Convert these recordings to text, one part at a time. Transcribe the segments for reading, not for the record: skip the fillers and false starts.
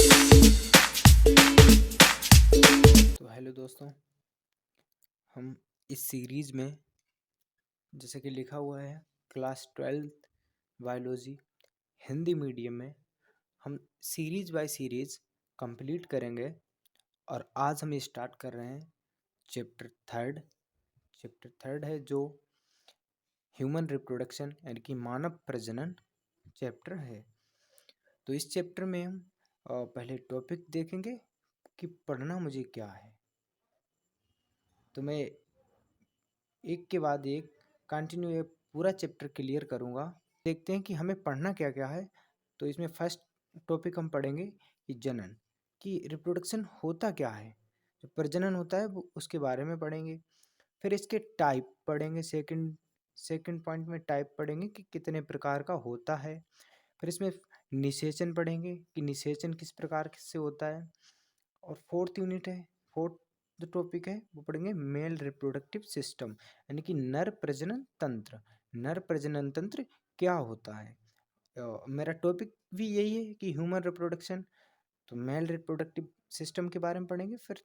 तो हेलो दोस्तों, हम इस सीरीज में जैसे कि लिखा हुआ है class 12th biology Hindi medium में हम सीरीज बाय सीरीज कंप्लीट करेंगे। और आज हम स्टार्ट कर रहे हैं चैप्टर थर्ड है जो ह्यूमन रिप्रोडक्शन यानी कि मानव प्रजनन चैप्टर है। तो इस चैप्टर में हम पहले टॉपिक देखेंगे कि पढ़ना मुझे क्या है। तो मैं एक के बाद एक कंटिन्यू ये पूरा चैप्टर क्लियर करूँगा। देखते हैं कि हमें पढ़ना क्या क्या है। तो इसमें फर्स्ट टॉपिक हम पढ़ेंगे कि जनन, कि रिप्रोडक्शन होता क्या है, जो प्रजनन होता है वो उसके बारे में पढ़ेंगे। फिर इसके टाइप पढ़ेंगे, सेकंड पॉइंट में टाइप पढ़ेंगे कि कितने प्रकार का होता है। फिर इसमें निषेचन पढ़ेंगे कि निषेचन किस प्रकार से होता है। और फोर्थ जो टॉपिक है वो पढ़ेंगे मेल रिप्रोडक्टिव सिस्टम, यानी कि नर प्रजनन तंत्र। नर प्रजनन तंत्र क्या होता है। मेरा टॉपिक भी यही है कि ह्यूमन रिप्रोडक्शन। तो मेल रिप्रोडक्टिव सिस्टम के बारे में पढ़ेंगे, फिर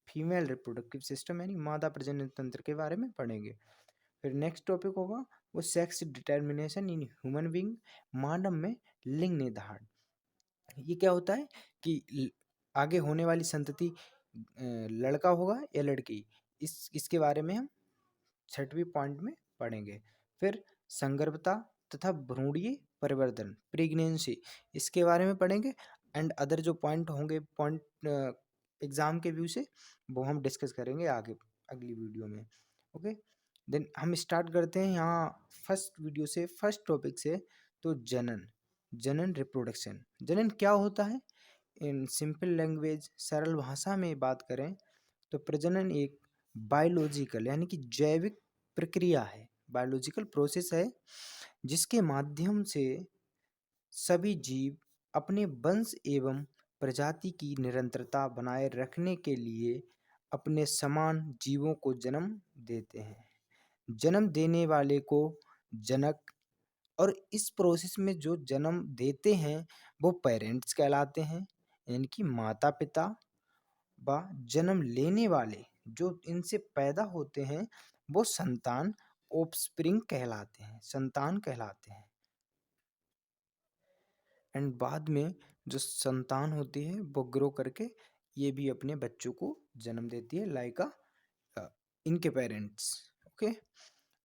फीमेल रिप्रोडक्टिव सिस्टम यानी मादा प्रजनन तंत्र के बारे में पढ़ेंगे। फिर नेक्स्ट टॉपिक होगा वो sex determination in human being, मानव में लिंग निर्धारण। ये क्या होता है कि आगे होने वाली संतति लड़का होगा या लड़की, इसके बारे में हम छठवीं पॉइंट में पढ़ेंगे। फिर संगर्भता तथा भ्रूणीय परिवर्तन प्रेगनेंसी, इसके बारे में पढ़ेंगे। एंड अदर जो पॉइंट होंगे पॉइंट एग्जाम के व्यू से वो हम डिस्कस करेंगे आगे अगली वीडियो में। ओके, देन हम स्टार्ट करते हैं यहाँ फर्स्ट टॉपिक से। तो जनन रिप्रोडक्शन, जनन क्या होता है। इन सिंपल लैंग्वेज, सरल भाषा में बात करें तो प्रजनन एक बायोलॉजिकल यानी कि जैविक प्रक्रिया है, बायोलॉजिकल प्रोसेस है जिसके माध्यम से सभी जीव अपने वंश एवं प्रजाति की निरंतरता बनाए रखने के लिए अपने समान जीवों को जन्म देते हैं। जन्म देने वाले को जनक, और इस प्रोसेस में जो जन्म देते हैं वो पेरेंट्स कहलाते हैं, यानी कि माता पिता। व जन्म लेने वाले जो इनसे पैदा होते हैं वो संतान, ऑफस्प्रिंग कहलाते हैं, संतान कहलाते हैं। एंड बाद में जो संतान होती है वो ग्रो करके ये भी अपने बच्चों को जन्म देती है, लाइक इनके पेरेंट्स। ओके,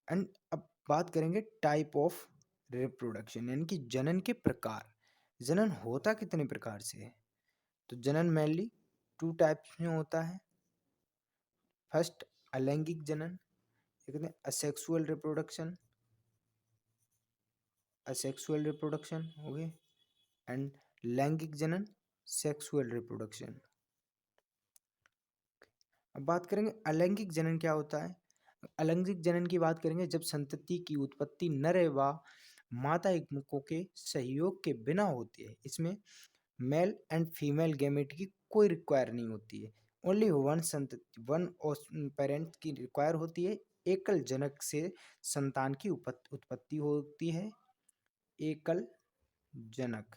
एंड अब बात करेंगे टाइप ऑफ रिप्रोडक्शन, यानी कि जनन के प्रकार। जनन होता कितने प्रकार से है। तो जनन मेनली टू टाइप्स में होता है। फर्स्ट अलैंगिक जनन, कहते हैं असेक्सुअल रिप्रोडक्शन हो गए। एंड लैंगिक जनन, सेक्सुअल रिप्रोडक्शन। अब बात करेंगे अलैंगिक जनन क्या होता है। अलैंगिक जनन की बात करेंगे जब संतति की उत्पत्ति नर व मादा युग्मकों के सहयोग के बिना होती है। इसमें मेल एंड फीमेल गैमेट की कोई रिक्वायर नहीं होती है, ओनली वन पेरेंट की रिक्वायर होती है। एकल जनक से संतान की उत्पत्ति होती है। एकल जनक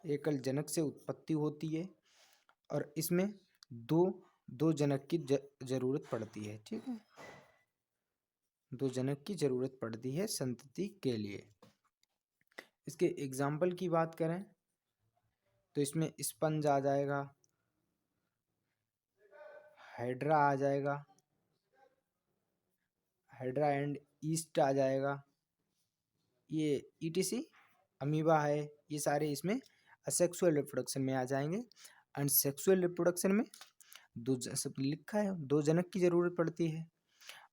एकल जनक से उत्पत्ति होती है और इसमें दो दो जनक की जरूरत पड़ती है। ठीक है, दो जनक की जरूरत पड़ती है संतति के लिए। इसके एग्जाम्पल की बात करें तो इसमें स्पंज आ जाएगा, हाइड्रा आ जाएगा, हाइड्रा एंड ईस्ट आ जाएगा, ये ईटीसी अमीबा है। ये सारे इसमें असेक्सुअल रिप्रोडक्शन में आ जाएंगे। एंड सेक्सुअल रिप्रोडक्शन में सब लिखा है दो जनक की जरूरत पड़ती है,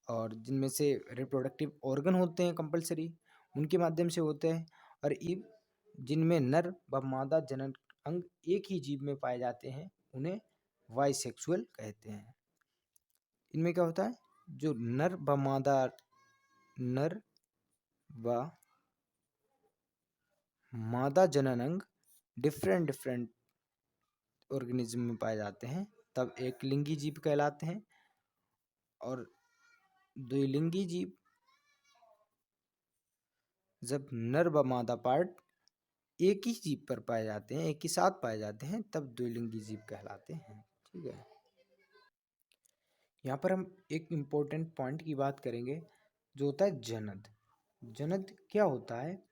और जिनमें से रिप्रोडक्टिव ऑर्गन होते हैं कंपलसरी, उनके माध्यम से होते हैं। और इव जिनमें नर व मादा जनन अंग एक ही जीव में पाए जाते हैं उन्हें वाइसेक्सुअल कहते हैं। इनमें क्या होता है, जो नर व मादा जनन अंग डिफरेंट ऑर्गेनिज्म में पाए जाते हैं तब एक लिंगी जीव कहलाते हैं। और द्विलिंगी जीव जब नर व मादा पार्ट एक ही जीव पर पाए जाते हैं, एक ही साथ पाए जाते हैं, तब द्विलिंगी जीव कहलाते हैं। ठीक है, यहाँ पर हम एक इम्पोर्टेंट पॉइंट की बात करेंगे जो होता है जनन। जनन क्या होता है,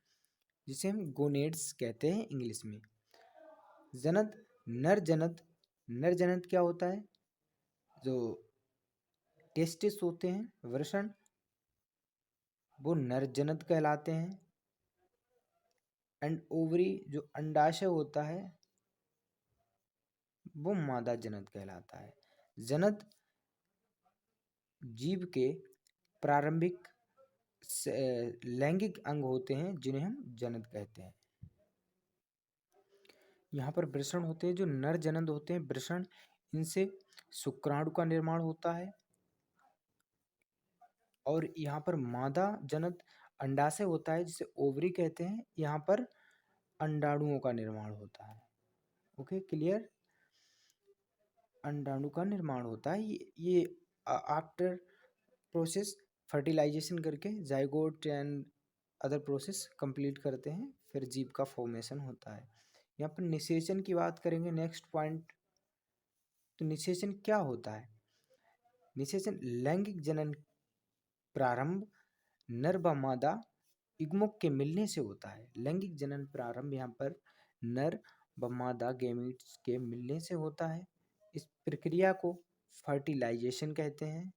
जिसे हम गोनेड्स कहते हैं इंग्लिश में। जनन, नर जनन। नर जनन क्या होता है, जो टेस्टिस होते हैं वृषण, वो नर जनन कहलाते हैं। एंड ओवरी जो अंडाशय होता है वो मादा जनन कहलाता है। जनन जीव के प्रारंभिक लैंगिक अंग होते हैं जिन्हें हम जनन कहते हैं। यहाँ पर वृषण होते हैं, जो नर जनन होते हैं वृषण, इनसे शुक्राणु का निर्माण होता है। और यहाँ पर मादा जनन अंडाशय होता है जिसे ओवरी कहते हैं, यहाँ पर अंडाणुओं का निर्माण होता है। Okay, clear. अंडाणु का निर्माण होता है, ये आफ्टर प्रोसेस फर्टिलाइजेशन करके zygote and other process complete करते हैं, फिर जीव का फॉर्मेशन होता है। यहाँ पर निषेचन की बात करेंगे, नेक्स्ट पॉइंट। तो निषेचन क्या होता है, निषेचन लैंगिक जनन प्रारंभ नर व मादा युग्मक के मिलने से होता है। लैंगिक जनन प्रारंभ यहाँ पर नर व मादा गैमीट्स के मिलने से होता है। इस प्रक्रिया को फर्टिलाइजेशन कहते हैं।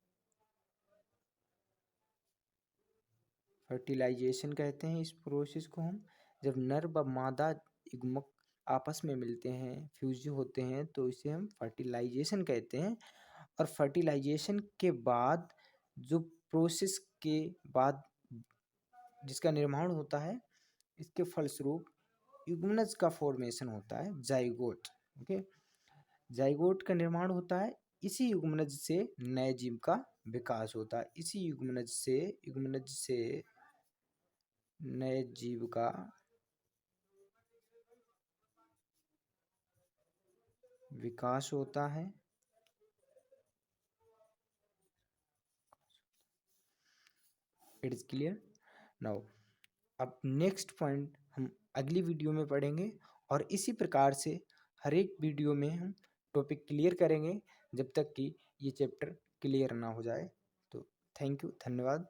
फर्टिलाइजेशन कहते हैं इस प्रोसेस को हम, जब नर व मादा युग्मक आपस में मिलते हैं, फ्यूज होते हैं, तो इसे हम फर्टिलाइजेशन कहते हैं। और फर्टिलाइजेशन के बाद जो प्रोसेस के बाद जिसका निर्माण होता है, इसके फलस्वरूप युग्मनज का फॉर्मेशन होता है, जाइगोट। ओके, जाइगोट का निर्माण होता है, इसी युग्मनज से नए जीव का विकास होता है। इसी युग्मनज से नए जीव का विकास होता है। It is clear now. अब नेक्स्ट पॉइंट हम अगली वीडियो में पढ़ेंगे, और इसी प्रकार से हर एक वीडियो में हम टॉपिक क्लियर करेंगे जब तक कि ये चैप्टर क्लियर ना हो जाए। तो थैंक यू, धन्यवाद।